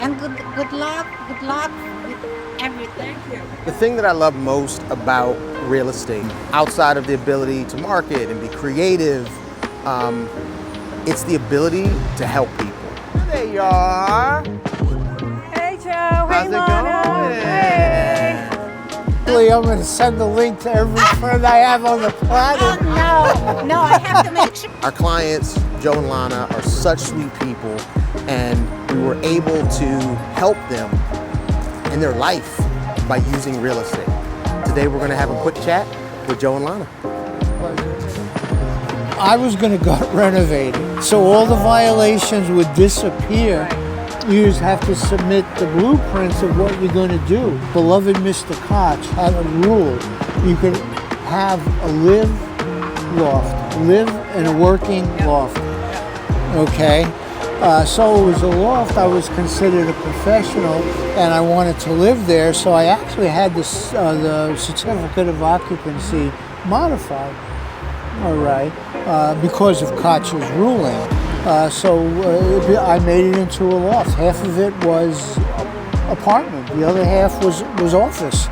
And good luck with everything. The thing that I love most about real estate, outside of the ability to market and be creative, it's the ability to help people. There you are. Hey, Joe. How's it going? Hey. I'm going to send the link to every friend I have on the planet. No, I have to make sure. Our clients, Joe and Lana, are such sweet people, and we were able to help them in their life by using real estate. Today we're going to have a quick chat with Joe and Lana. I was going to gut renovate it, so all the violations would disappear. You just have to submit the blueprints of what you're going to do. Beloved Mr. Koch had a rule. You could have a live in a working loft. Okay? So it was a loft. I was considered a professional, and I wanted to live there, so I actually had the certificate of occupancy modified. All right, because of Koch's ruling. I made it into a loft. Half of it was apartment. The other half was office.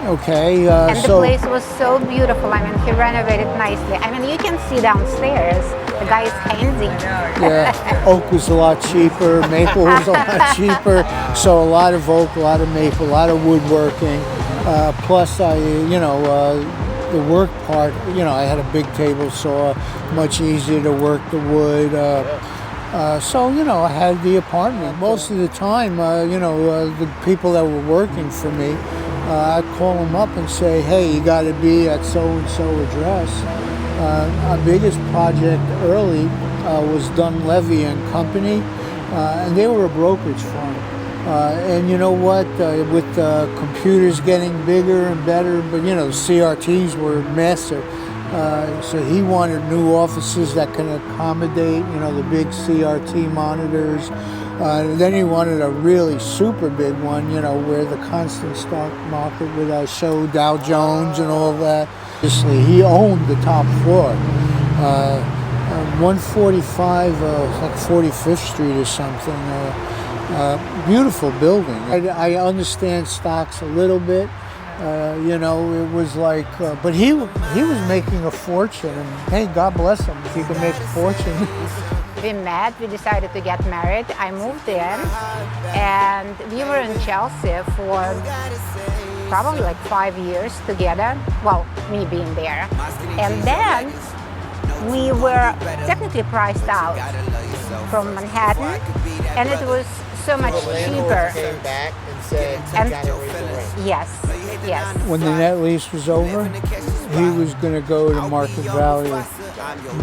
Okay. And the place was so beautiful. I mean, he renovated nicely. I mean, you can see downstairs. The guy is handy. Yeah, oak was a lot cheaper. Maple was a lot cheaper. So a lot of oak, a lot of maple, a lot of woodworking. Plus, the work part, I had a big table saw, much easier to work the wood. I had the apartment. Most of the time, the people that were working for me, I'd call them up and say, hey, you got to be at so-and-so address. Our biggest project early was Dunleavy and Company, and they were a brokerage firm. And you know what, with computers getting bigger and better, but CRTs were massive. So he wanted new offices that can accommodate, the big CRT monitors. Then he wanted a really super big one, where the constant stock market would show Dow Jones and all that. Obviously, he owned the top floor. 145, like 45th Street or something. Beautiful building. I understand stocks a little bit. It was like, but he was making a fortune, and hey, God bless him if he could make a fortune. We met, we decided to get married. I moved in, and we were in Chelsea for probably like 5 years together. Well, me being there. And then we were technically priced out from Manhattan, and it was so much cheaper. Came back and said, yes. When the net lease was over, he was going to go to market value.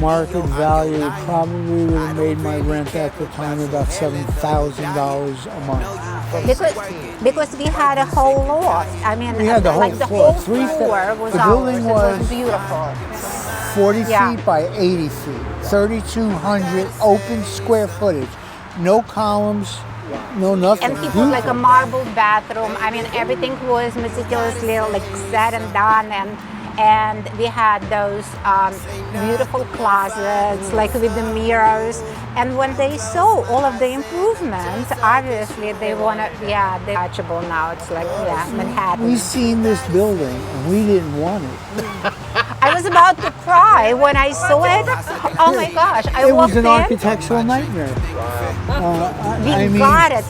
Market value probably would have made my rent at the time about $7,000 a month. Because we had a whole loft. I mean, we had the whole floor. The whole floor was the building ours. It was beautiful. 40 feet by 80 feet, 3,200 open square footage, no columns. No, nothing. And he put like a marble bathroom. I mean, everything was meticulously like said and done, and we had those beautiful closets, like with the mirrors. And when they saw all of the improvements, obviously they wanted, they're touchable now. It's like, Manhattan. We seen this building and we didn't want it. I was about to cry when I saw it. Oh my gosh! It was an architectural nightmare.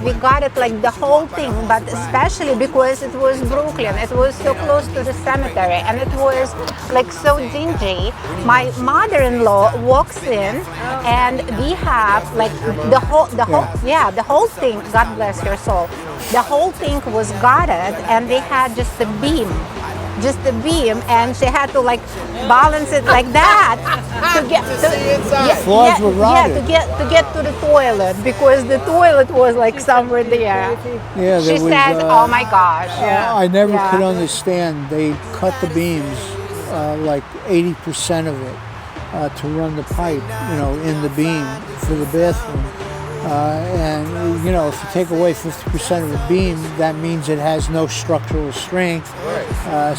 We got it like the whole thing, but especially because it was Brooklyn. It was so close to the cemetery, and it was like so dingy. My mother-in-law walks in, and we have like the whole thing. God bless her soul. The whole thing was gutted, and they had just a beam, and she had to like balance it like that to get to get to the toilet, because the toilet was like somewhere there. Yeah, she said, "Oh my gosh!" I never could understand. They cut the beams, like 80% of it, to run the pipe, in the beam for the bathroom. And if you take away 50% of the beam, that means it has no structural strength.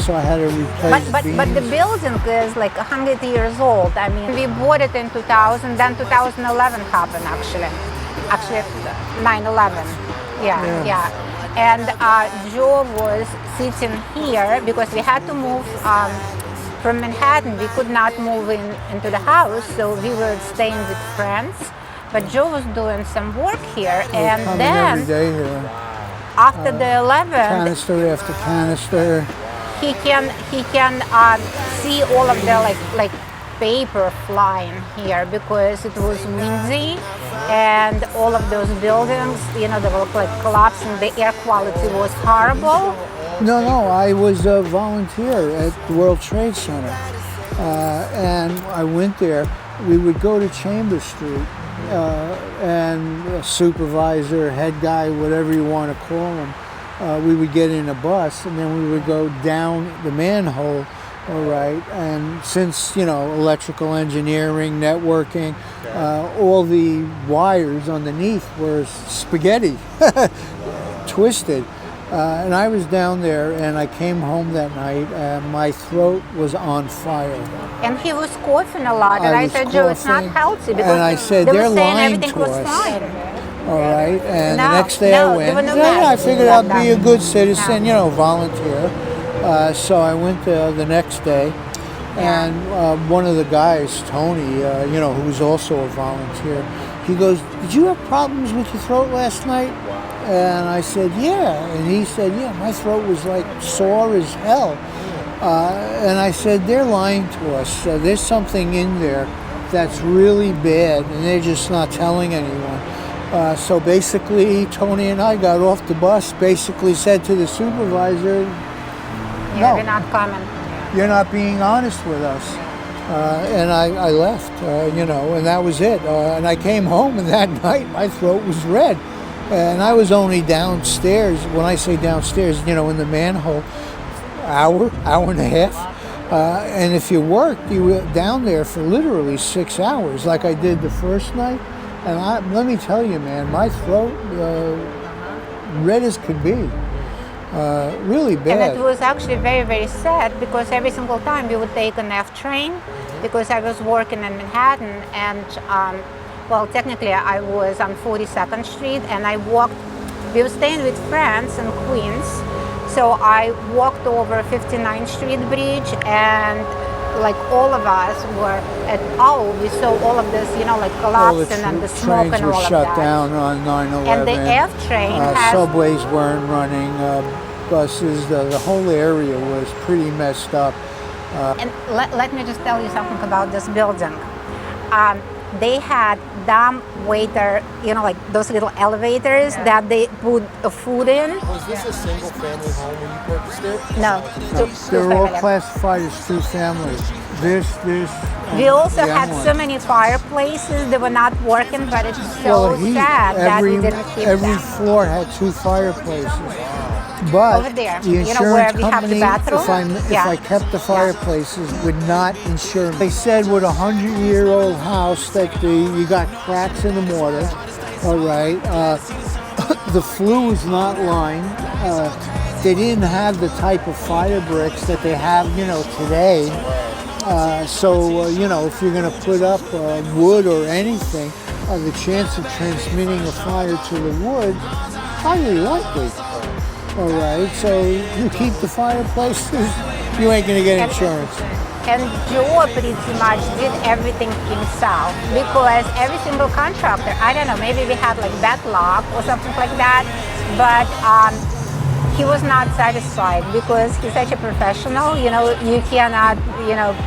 So I had to replace the beams. But the building is like 100 years old. I mean, we bought it in 2000, then 2011 happened actually 9/11. Yeah. And Joe was sitting here because we had to move from Manhattan. We could not move into the house, so we were staying with friends. But Joe was doing some work here, and Coming then every day here. after the 11th, Canister after canister. he can see all of the like paper flying here because it was windy and all of those buildings, they were like collapsing. The air quality was horrible. No, I was a volunteer at the World Trade Center, and I went there. We would go to Chambers Street, and a supervisor, head guy, whatever you want to call him, we would get in a bus, and then we would go down the manhole. All right, and since electrical engineering, networking, all the wires underneath were spaghetti, twisted. And I was down there, and I came home that night, and my throat was on fire. And he was coughing a lot, and I said, Joe, it's not healthy because and I said, they they're were saying lying everything to was us. fine. All right, and No, the next day no, I there went. were no I masks figured like I'd be that. a good citizen, No. volunteer. So I went the next day, and one of the guys, Tony, who was also a volunteer, he goes, "Did you have problems with your throat last night?" And I said, "Yeah." And he said, "Yeah, my throat was like sore as hell." And I said, "They're lying to us. There's something in there that's really bad, and they're just not telling anyone." So basically, Tony and I got off the bus, basically said to the supervisor, Yeah, "No, we're not coming. you're not being honest with us." And I left, and that was it. And I came home, and that night my throat was red. And I was only downstairs. When I say downstairs, in the manhole, hour and a half. And if you worked, you were down there for literally 6 hours, like I did the first night. And let me tell you, man, my throat, red as could be. Really bad. And it was actually very, very sad because every single time we would take an F train because I was working in Manhattan and technically I was on 42nd Street and I walked, we were staying with friends in Queens, so I walked over 59th Street Bridge and like all of us were we saw all of this, collapsing and the smoke and all were of shut that. down on 9/11. And the F train has subways weren't running, buses, the whole area was pretty messed up. And let me just tell you something about this building. They had dumb waiter, like those little elevators that they put food in. Was this a single family home when you purchased it? No, They're all two-family. classified as two families. This. We also the had other so one. many fireplaces. They were not working, but it's so Well, sad that we didn't keep every them. floor had two fireplaces. But Over there, the insurance where we have the company, bathroom? if I kept the fireplaces, would not insure me. They said with a 100-year-old house that you got cracks in the mortar. All right, the flue is not lined. They didn't have the type of fire bricks that they have, today. So if you're going to put up wood or anything, the chance of transmitting a fire to the wood, highly likely. All right, so you keep the fireplaces, you ain't gonna get insurance. And Joe pretty much did everything himself because every single contractor, I don't know, maybe we had like bad luck or something like that, but he was not satisfied because he's such a professional. You cannot,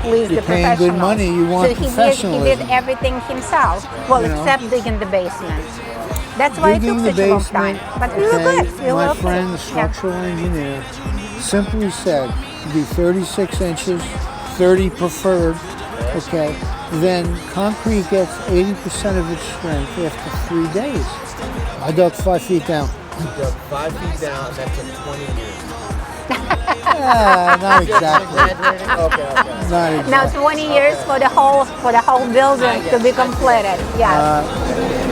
please the You're paying professionals. good money, you want so he professionalism. did everything himself. Well, except digging the basement. That's why it Digging took the such a long basement, time. But we were good. We were my okay. friend, the Yeah. structural engineer, simply said, be 36 inches, 30 preferred, okay, then concrete gets 80% of its strength after 3 days. I dug 5 feet down. You dug 5 feet down, and that took 20 years. Not exactly. Okay. Not exactly. Now 20 years for the whole building to be completed. Yeah.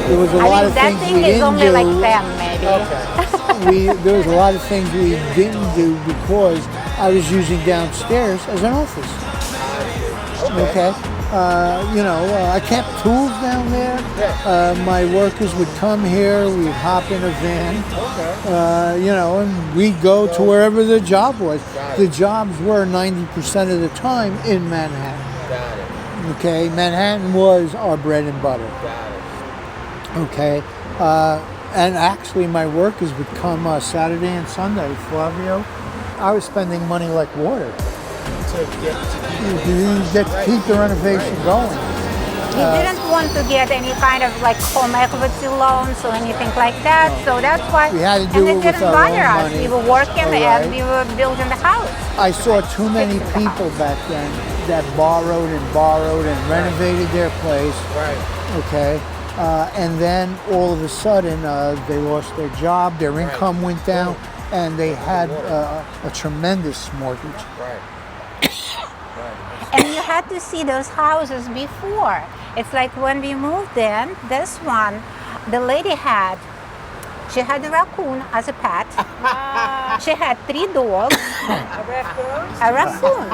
There was a lot of that things thing we is didn't only do. like 10 maybe. There was a lot of things we didn't do because I was using downstairs as an office. Okay. I kept tools down there. My workers would come here, we'd hop in a van, and we'd go to wherever the job was. The jobs were 90% of the time in Manhattan. Got it. Okay, Manhattan was our bread and butter. Got it. Okay, and actually my workers would come Saturday and Sunday, Flavio. I was spending money like water. To You get to keep the renovation going. We didn't want to get any kind of like home equity loans or anything like that, so that's why. We had to do and it with didn't our bother own us. money. We were working All right. and we were building the house. I saw too many people back then that borrowed and renovated their place. Right. Okay, and then all of a sudden they lost their job, their income went down, and they had a tremendous mortgage. Right. And you had to see those houses before. It's like when we moved in, this one, the lady she had a raccoon as a pet. She had 3 dogs. A raccoon?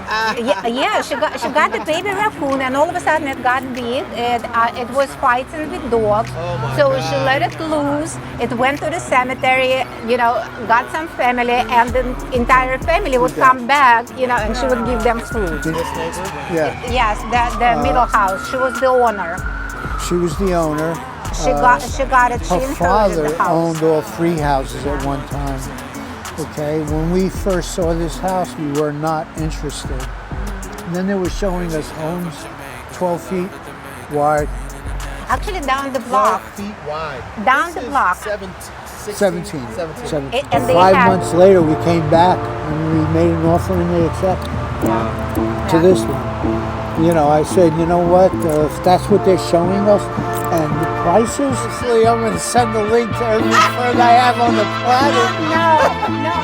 Yeah, she got a baby raccoon, and all of a sudden it got big. It was fighting with dogs, so she let it loose. It went to the cemetery, got some family, and the entire family would come back, and she would give them food. Yeah, Yes, the middle house. She was the owner. she was the owner. She got it. She Her inherited father the house. owned all 3 houses at one time. Okay, when we first saw this house, we were not interested. And then they were showing us homes 12 feet wide, Actually, down the block. 12 feet wide. Down the block. 17. And they 5 had- months later, we came back and we made an offer and they accepted to this one. I said, you know what, if that's what they're showing us, and the prices, I'm going to send the link to every friend I have on the planet. No.